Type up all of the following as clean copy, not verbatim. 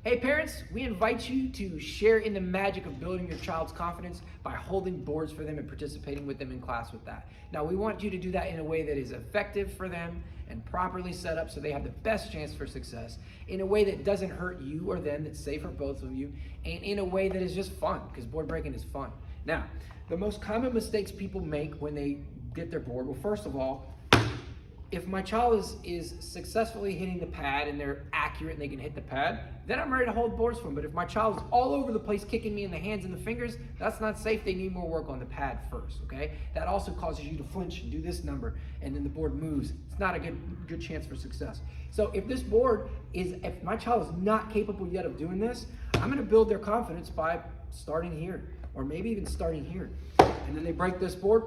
Hey parents, we invite you to share in the magic of building your child's confidence by holding boards for them and participating with them in class with that. Now we want you to do that in a way that is effective for them and properly set up so they have the best chance for success, in a way that doesn't hurt you or them, that's safe for both of you, and in a way that is just fun, because board breaking is fun. Now, the most common mistakes people make when they get their board, well, first of all, if my child is successfully hitting the pad and they're accurate and they can hit the pad, then I'm ready to hold boards for them. But if my child is all over the place kicking me in the hands and the fingers, that's not safe. They need more work on the pad first, okay? That also causes you to flinch and do this number, and then the board moves. It's not a good chance for success. So if my child is not capable yet of doing this, I'm gonna build their confidence by starting here, or maybe even starting here. And then they break this board,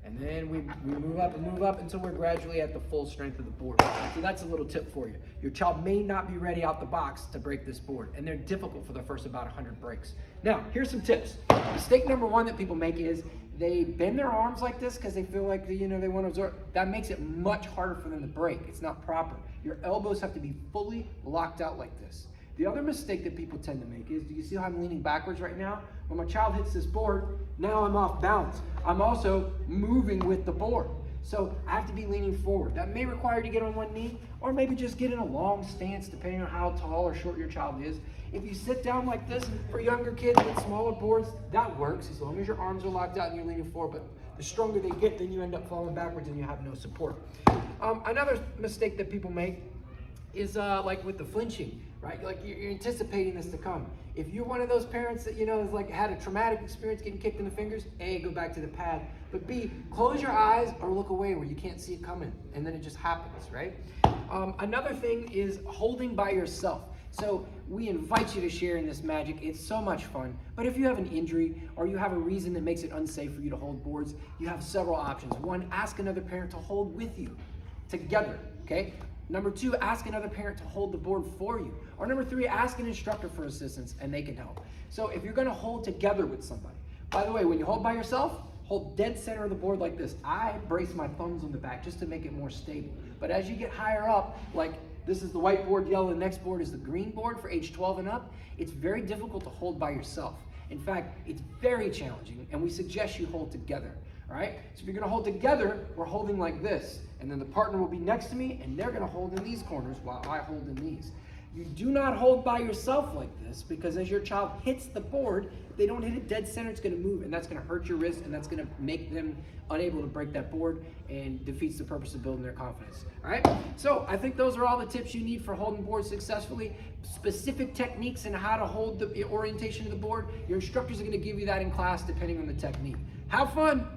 and then we move up until we're gradually at the full strength of the board. So that's a little tip for you. Your child may not be ready out the box to break this board, and they're difficult for the first about 100 breaks. Now, here's some tips. Mistake number one that people make is they bend their arms like this because they feel like they want to absorb. That makes it much harder for them to break. It's not proper. Your elbows have to be fully locked out like this. The other mistake that people tend to make is, do you see how I'm leaning backwards right now? When my child hits this board, now I'm off balance. I'm also moving with the board. So I have to be leaning forward. That may require you to get on one knee, or maybe just get in a long stance depending on how tall or short your child is. If you sit down like this, for younger kids with smaller boards, that works as long as your arms are locked out and you're leaning forward. But the stronger they get, then you end up falling backwards and you have no support. Another mistake that people make is like with the flinching, right? Like you're anticipating this to come. If you're one of those parents that has like had a traumatic experience getting kicked in the fingers, A, go back to the pad, but B, close your eyes or look away where you can't see it coming, and then it just happens, right? Another thing is holding by yourself. So we invite you to share in this magic. It's so much fun. But if you have an injury or you have a reason that makes it unsafe for you to hold boards, you have several options. One, ask another parent to hold with you together, okay? Number two, ask another parent to hold the board for you. Or number three, ask an instructor for assistance and they can help. So if you're gonna hold together with somebody, by the way, when you hold by yourself, hold dead center of the board like this. I brace my thumbs on the back just to make it more stable. But as you get higher up, like this is the white board, yellow, the next board is the green board for age 12 and up, it's very difficult to hold by yourself. In fact, it's very challenging and we suggest you hold together. All right, so if you're gonna hold together, we're holding like this, and then the partner will be next to me, and they're gonna hold in these corners while I hold in these. You do not hold by yourself like this, because as your child hits the board, if they don't hit it dead center, it's gonna move, and that's gonna hurt your wrist, and that's gonna make them unable to break that board, and defeats the purpose of building their confidence. All right, so I think those are all the tips you need for holding boards successfully. Specific techniques and how to hold the orientation of the board, your instructors are gonna give you that in class depending on the technique. Have fun.